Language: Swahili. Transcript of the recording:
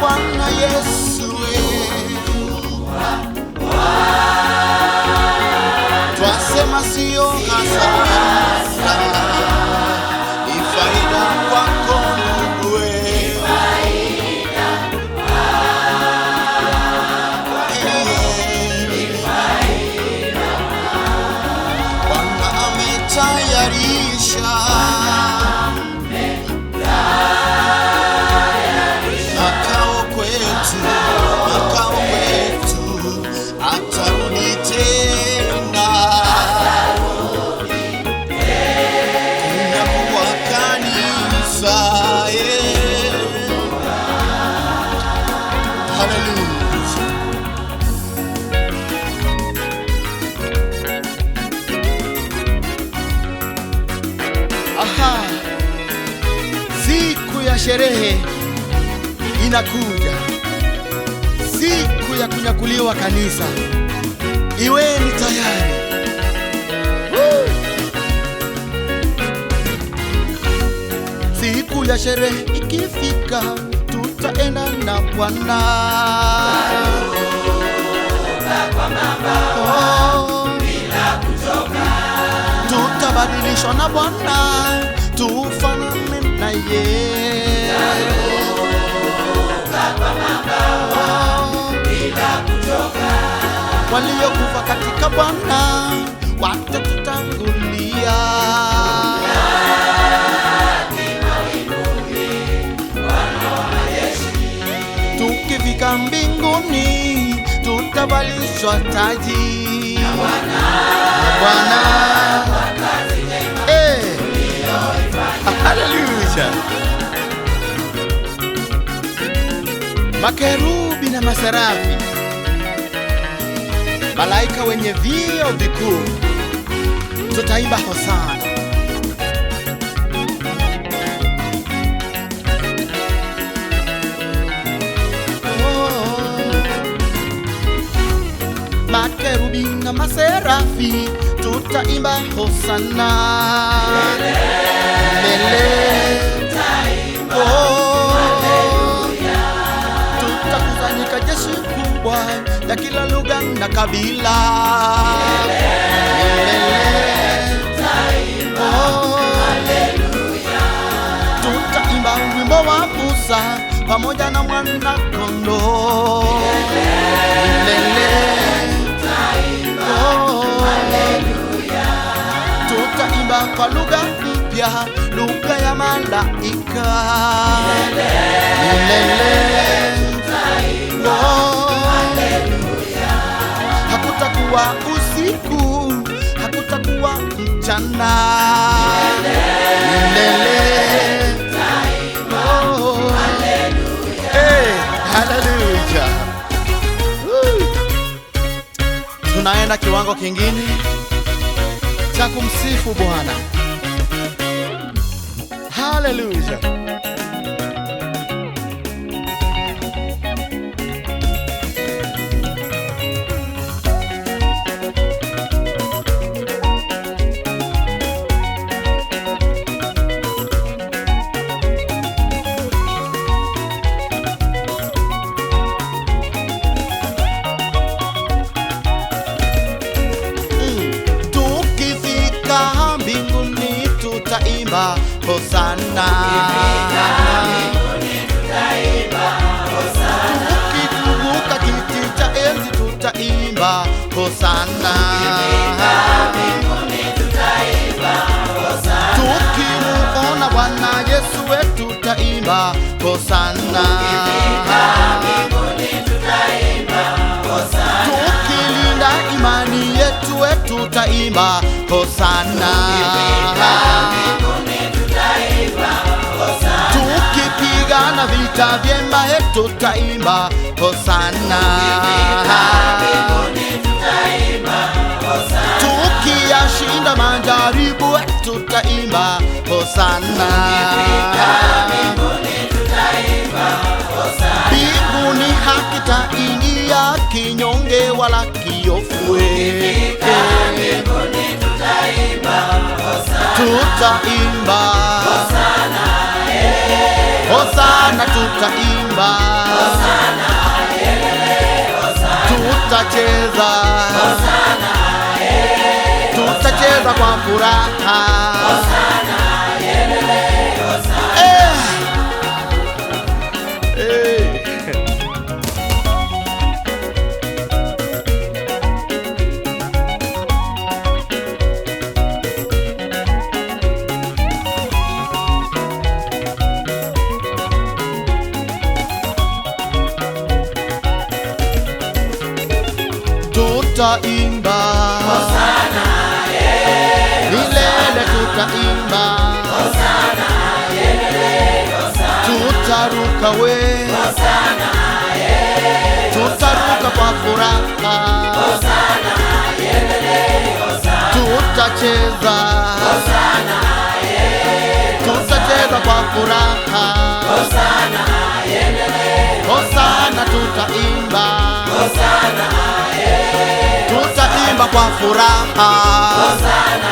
Bwana Yesu, twasema sio hasara, ni faida kwako ndugu. Bwana ametayarisha makao kwetu, atarudi tena kunyakua kanisa. Hallelujah. Aha, siku ya sherehe inakuja, siku ya kunyakuliwa kanisa. Iweni tayari. Siku ya sherehe ikifika, tutaenda na Bwana. Tutabadilishwa na Bwana, tufanane na yeye. Waliokufa katika Bwana watatutangulia. Tukifika mbinguni tutavalishwa taji na Bwana. Hallelujah. Makerubi na maserafi, malaika wenye vyeo vikuu, tutaimba hosana. Makerubi na maserafi, tutaimba hosana. Tutakusanyika jeshi kubwa ya kila lugha na kabila. Tutaimba wimbo wa Musa pamoja na mwana kondoo. Tutaimba kwa lugha mpya, lugha ya malaika. Hakutakuwa usiku, hakutakuwa mchana. Hallelujah. Tunaenda kiwango kingine cha kumsifu Bwana. Hallelujah. Tutaimba hosana. Tukikumbuka kiti cha enzi, tutaimba hosana. Tukimuona Bwana Yesu wetu, tutaimba hosana. Tukilinda imani yetu, tutaimba hosana. Tukipigana vita vyema, tutaimba hosana. Tukiyashinda majaribu, tutaimba hosana. Mbinguni hakitaingia kinyonge wala kiofwe. Tutaimba hosana tutaimba, tutacheza, tutacheza kwa furaha. Tutaimba Hosana, milele, tutaimba Hosana, Hosana, tutaruka we, Hosana, tutaruka kwa furaha, Hosana, Hosana, tutacheza, Hosana, tutacheza kwa furaha, Hosana, Hosana, tutaimba, Hosana, tutaimba kwa furaha, Hosana,